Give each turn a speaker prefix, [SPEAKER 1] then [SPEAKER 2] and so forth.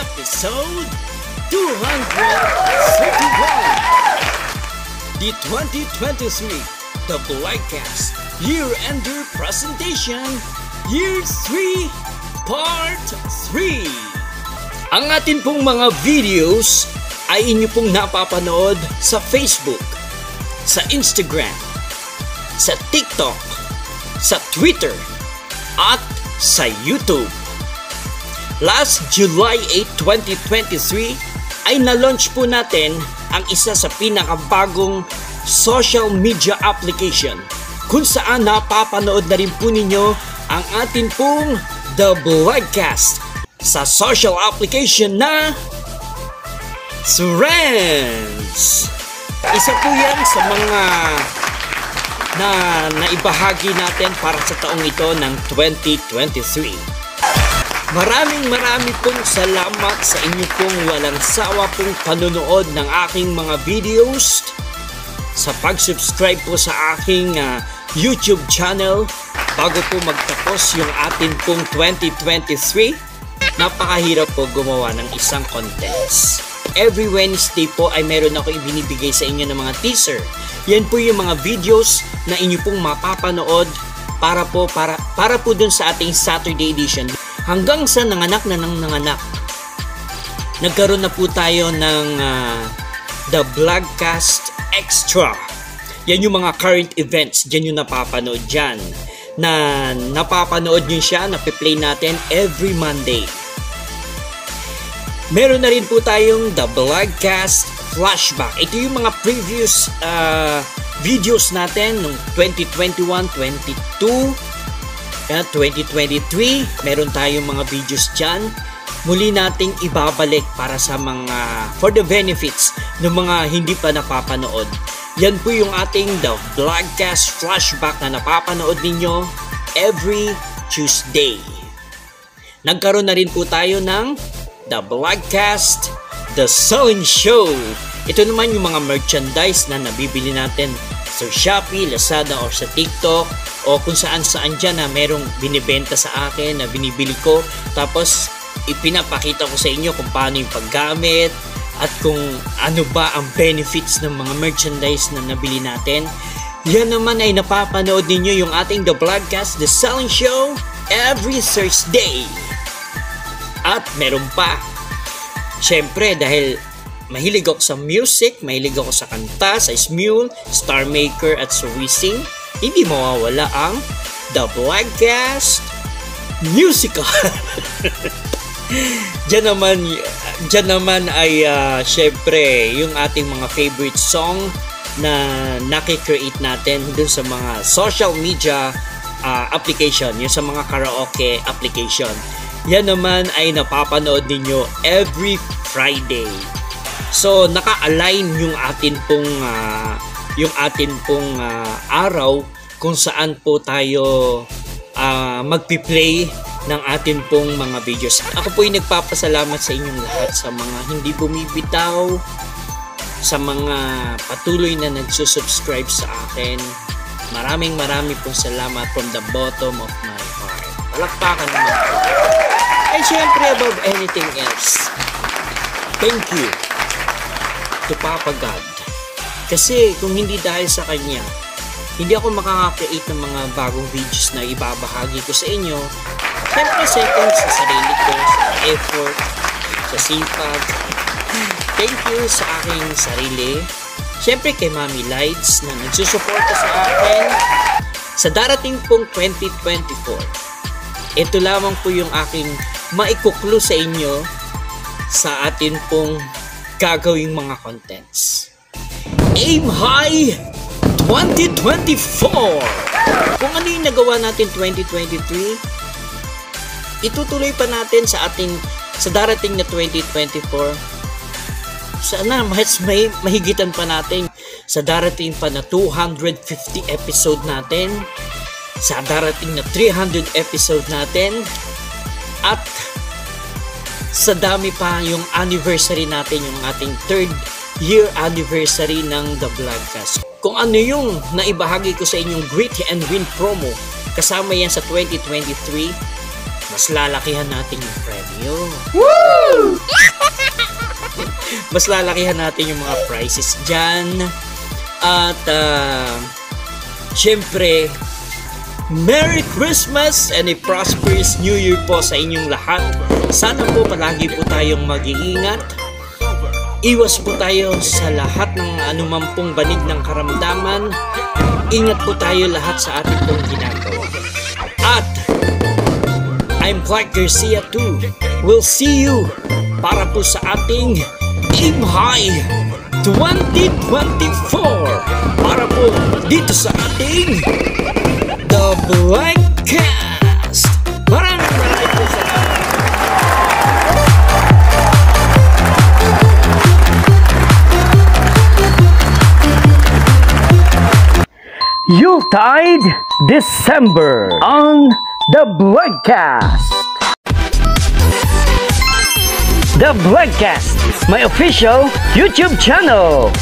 [SPEAKER 1] episode 231. The 2023 The Blogcast Year-Ender Presentation Year 3 Part 3. Ang atin pong mga videos ay inyo pong napapanood sa Facebook, sa Instagram, sa TikTok, sa Twitter, at sa YouTube. Last July 8, 2023 ay na-launch po natin ang isa sa pinakabagong social media application kung saan napapanood na rin po ninyo ang atin pong The Blogcast sa social application na Threads. Isa po yan sa mga na naibahagi natin para sa taong ito ng 2023. Marami pong salamat sa inyo pong walang sawa pong panonood ng aking mga videos, sa pag-subscribe po sa aking YouTube channel bago po magtapos yung atin pong 2023. Napakahirap po gumawa ng isang contest. Every Wednesday po ay meron ako ibinibigay sa inyo ng mga teaser. Yan po yung mga videos na inyo pong mapapanood para po dun sa ating Saturday edition. Hanggang sa nanganak na ng nanganak, nagkaroon na po tayo ng The Blogcast Extra. Yan yung mga current events, dyan yung napapanood dyan. Na napapanood nyo siya, napiplay natin every Monday. Meron na rin po tayong The Blogcast Flashback. Ito yung mga previous videos natin noong 2021, 22, 2023. Meron tayong mga videos dyan. Muli nating ibabalik para sa mga for the benefits ng mga hindi pa napapanood. Yan po yung ating The Blogcast Flashback na napapanood ninyo every Tuesday. Nagkaroon na rin po tayo ng The Blogcast The Selling Show. Ito naman yung mga merchandise na nabibili natin sa Shopee, Lazada, or sa TikTok, o kung saan dyan na merong binibenta sa akin na binibili ko. Tapos ipinapakita ko sa inyo kung paano yung paggamit at kung ano ba ang benefits ng mga merchandise na nabili natin. Yan naman ay napapanood ninyo yung ating The Blogcast The Selling Show every Thursday. At meron pa, syempre dahil mahilig ako sa music, mahilig ako sa kanta, sa Smule, Star Maker at sa Wishing, hindi mawawala ang The Blogcast Musical. Diyan naman ay syempre yung ating mga favorite song na nakikreate natin dun sa mga social media application, yung sa mga karaoke application. Yan naman ay napapanood ninyo every Friday. So naka-align yung atin pong araw kung saan po tayo magpi-play ng atin pong mga videos. Ako po ay nagpapasalamat sa inyong lahat, sa mga hindi bumibitaw, sa mga patuloy na nagsusubscribe sa akin. Maraming pong salamat from the bottom of my heart. Palakpakan naman po. And syempre above anything else, thank you to Papa God. Kasi kung hindi dahil sa Kanya, hindi ako makaka-create ng mga bagong videos na ibabahagi ko sa inyo. Siyempre second sa sarili ko, sa effort, sa sipag. Thank you sa aking sarili. Siyempre kay Mami Lights na nagsusuporta sa akin sa darating pong 2024. Ito lamang po yung aking maikuklo sa inyo sa atin pong gagawing mga contents. Aim High 2024! Kung ano yung nagawa natin 2023, itutuloy pa natin sa darating na 2024. Sana mas mahigitan pa natin sa darating pa na 250 episode natin, sa darating na 300 episode natin, at sa dami pa yung anniversary natin, yung ating 3rd year anniversary ng The Blogcast. Kung ano yung naibahagi ko sa inyong Greet and Win promo, kasama yan sa 2023, mas lalakihan natin yung premyo. Woo! mas lalakihan natin yung mga prices dyan. At syempre, Merry Christmas and a prosperous New Year po sa inyong lahat. Sana po palagi po tayong mag-iingat. Iwas po tayo sa lahat ng anumang pong banig ng karamdaman. Ingat po tayo lahat sa ating pong ginagawa. At I'm Clark Garcia too. We'll see you para po sa ating Aim High 2024 para po dito sa ating The Vlogcast. Maraming po salamat.
[SPEAKER 2] Yuletide December on The Vlogcast. The Vlogcast, my official YouTube channel.